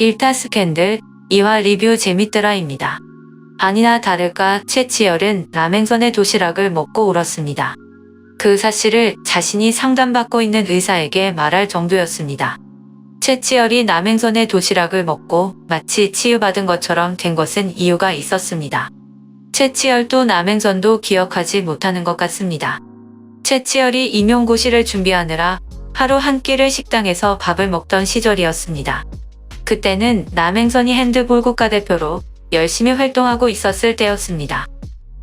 일타 스캔들 2화 리뷰 재밌더라입니다. 아니나 다를까 최치열은 남행선의 도시락을 먹고 울었습니다. 그 사실을 자신이 상담받고 있는 의사에게 말할 정도였습니다. 최치열이 남행선의 도시락을 먹고 마치 치유받은 것처럼 된 것은 이유가 있었습니다. 최치열도 남행선도 기억하지 못하는 것 같습니다. 최치열이 임용고시를 준비하느라 하루 한 끼를 식당에서 밥을 먹던 시절이었습니다. 그때는 남행선이 핸드볼 국가대표로 열심히 활동하고 있었을 때였습니다.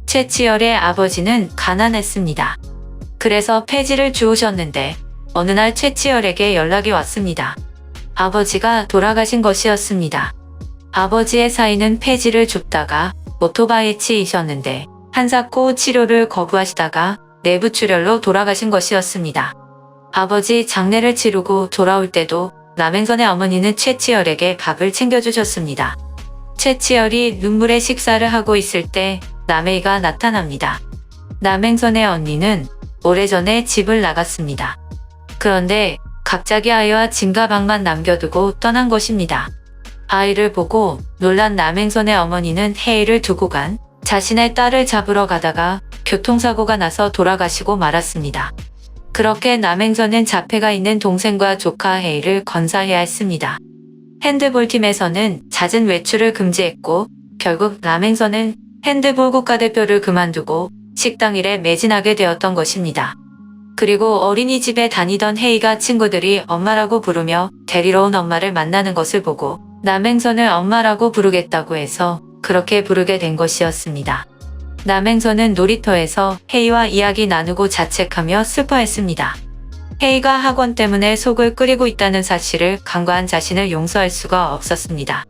최치열의 아버지는 가난했습니다. 그래서 폐지를 주우셨는데 어느 날 최치열에게 연락이 왔습니다. 아버지가 돌아가신 것이었습니다. 아버지의 사인은 폐지를 줍다가 오토바이에 치이셨는데 한사코 치료를 거부하시다가 내부출혈로 돌아가신 것이었습니다. 아버지 장례를 치르고 돌아올 때도 남행선의 어머니는 최치열에게 밥을 챙겨주셨습니다. 최치열이 눈물의 식사를 하고 있을 때 남해이가 나타납니다. 남행선의 언니는 오래전에 집을 나갔습니다. 그런데 갑자기 아이와 짐 가방만 남겨두고 떠난 것입니다. 아이를 보고 놀란 남행선의 어머니는 혜이를 두고 간 자신의 딸을 잡으러 가다가 교통사고가 나서 돌아가시고 말았습니다. 그렇게 남행선은 자폐가 있는 동생과 조카 혜이를 건사해야 했습니다. 핸드볼팀에서는 잦은 외출을 금지했고 결국 남행선은 핸드볼 국가대표를 그만두고 식당 일에 매진하게 되었던 것입니다. 그리고 어린이집에 다니던 혜이가 친구들이 엄마라고 부르며 데리러 온 엄마를 만나는 것을 보고 남행선을 엄마라고 부르겠다고 해서 그렇게 부르게 된 것이었습니다. 남행선은 놀이터에서 혜이와 이야기 나누고 자책하며 슬퍼했습니다. 혜이가 학원 때문에 속을 끓이고 있다는 사실을 간과한 자신을 용서할 수가 없었습니다.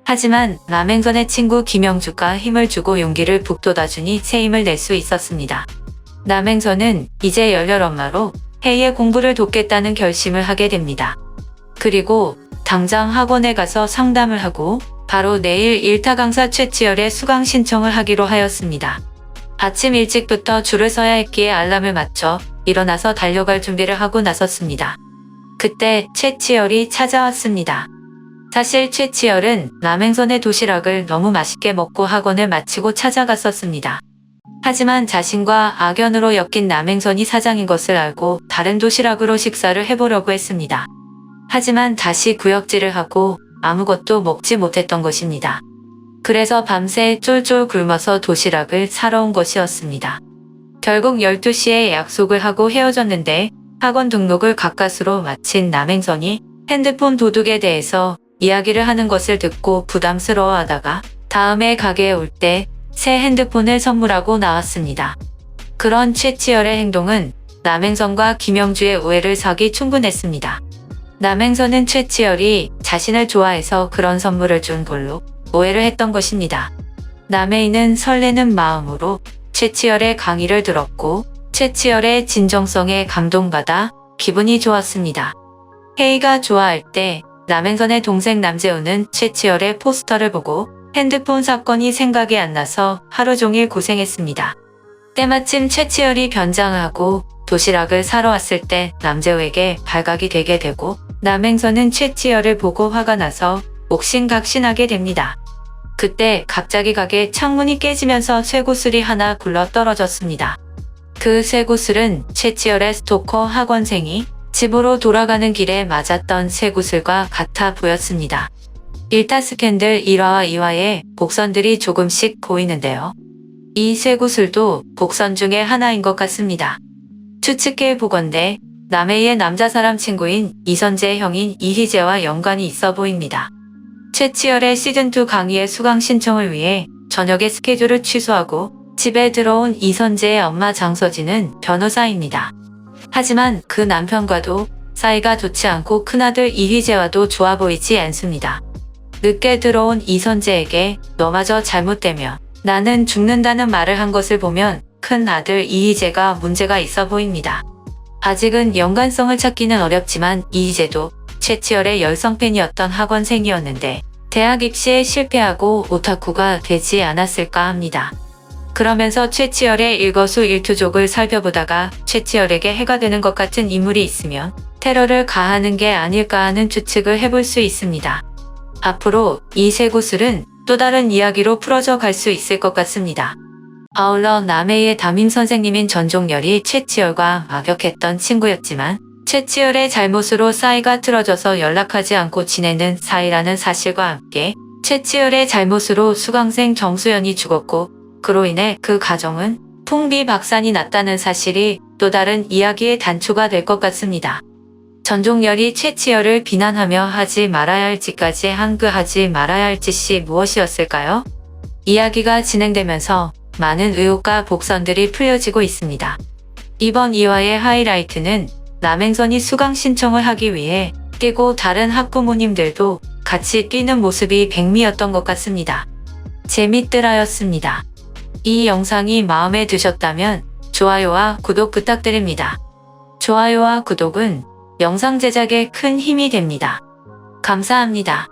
하지만 남행선의 친구 김영주가 힘을 주고 용기를 북돋아주니 새 힘을 낼 수 있었습니다. 남행선은 이제 열렬 엄마로 혜이의 공부를 돕겠다는 결심을 하게 됩니다. 그리고 당장 학원에 가서 상담을 하고 바로 내일 일타 강사 최치열의 수강 신청을 하기로 하였습니다. 아침 일찍부터 줄을 서야 했기에 알람을 맞춰 일어나서 달려갈 준비를 하고 나섰습니다. 그때 최치열이 찾아왔습니다. 사실 최치열은 남행선의 도시락을 너무 맛있게 먹고 학원을 마치고 찾아갔었습니다. 하지만 자신과 악연으로 엮인 남행선이 사장인 것을 알고 다른 도시락으로 식사를 해보려고 했습니다. 하지만 다시 구역질을 하고 아무것도 먹지 못했던 것입니다. 그래서 밤새 쫄쫄 굶어서 도시락을 사러 온 것이었습니다. 결국 12시에 약속을 하고 헤어졌는데 학원 등록을 가까스로 마친 남행선이 핸드폰 도둑에 대해서 이야기를 하는 것을 듣고 부담스러워하다가 다음에 가게에 올 때 새 핸드폰을 선물하고 나왔습니다. 그런 최치열의 행동은 남행선과 김영주의 오해를 사기 충분했습니다. 남행선은 최치열이 자신을 좋아해서 그런 선물을 준 걸로 오해를 했던 것입니다. 남해이는 설레는 마음으로 최치열의 강의를 들었고 최치열의 진정성에 감동받아 기분이 좋았습니다. 혜이가 좋아할 때 남행선의 동생 남재우는 최치열의 포스터를 보고 핸드폰 사건이 생각이 안 나서 하루 종일 고생했습니다. 때마침 최치열이 변장을 하고 도시락을 사러 왔을 때 남재우에게 발각이 되게 되고 남행선은 최치열을 보고 화가 나서 옥신각신하게 됩니다. 그때 갑자기 가게 창문이 깨지면서 쇠구슬이 하나 굴러 떨어졌습니다. 그 쇠구슬은 최치열의 스토커 학원생이 집으로 돌아가는 길에 맞았던 쇠구슬과 같아 보였습니다. 일타 스캔들 1화와 2화에 복선들이 조금씩 보이는데요. 이 쇠구슬도 복선 중에 하나인 것 같습니다. 추측해 보건대 남해의 남자 사람 친구인 이선재의 형인 이희재와 연관이 있어 보입니다. 최치열의 시즌2 강의의 수강 신청을 위해 저녁에 스케줄을 취소하고 집에 들어온 이선재의 엄마 장서진은 변호사입니다. 하지만 그 남편과도 사이가 좋지 않고 큰아들 이희재와도 좋아 보이지 않습니다. 늦게 들어온 이선재에게 너마저 잘못되면 나는 죽는다는 말을 한 것을 보면 큰아들 이희재가 문제가 있어 보입니다. 아직은 연관성을 찾기는 어렵지만 이희재도 최치열의 열성 팬이었던 학원생이었는데 대학 입시에 실패하고 오타쿠가 되지 않았을까 합니다. 그러면서 최치열의 일거수일투족을 살펴보다가 최치열에게 해가 되는 것 같은 인물이 있으면 테러를 가하는 게 아닐까 하는 추측을 해볼 수 있습니다. 앞으로 이 세 구슬은 또 다른 이야기로 풀어져 갈 수 있을 것 같습니다. 아울러 남해의 담임 선생님인 전종열이 최치열과 막역했던 친구였지만 최치열의 잘못으로 사이가 틀어져서 연락하지 않고 지내는 사이라는 사실과 함께 최치열의 잘못으로 수강생 정수연이 죽었고 그로 인해 그 가정은 풍비박산이 났다는 사실이 또 다른 이야기의 단초가 될 것 같습니다. 전종열이 최치열을 비난하며 하지 말아야 할 짓까지 한 그 하지 말아야 할 짓이 무엇이었을까요? 이야기가 진행되면서 많은 의혹과 복선들이 풀려지고 있습니다. 이번 2화의 하이라이트는 남행선이 수강 신청을 하기 위해 뛰고 다른 학부모님들도 같이 뛰는 모습이 백미였던 것 같습니다. 재밌더라였습니다. 이 영상이 마음에 드셨다면 좋아요와 구독 부탁드립니다. 좋아요와 구독은 영상 제작에 큰 힘이 됩니다. 감사합니다.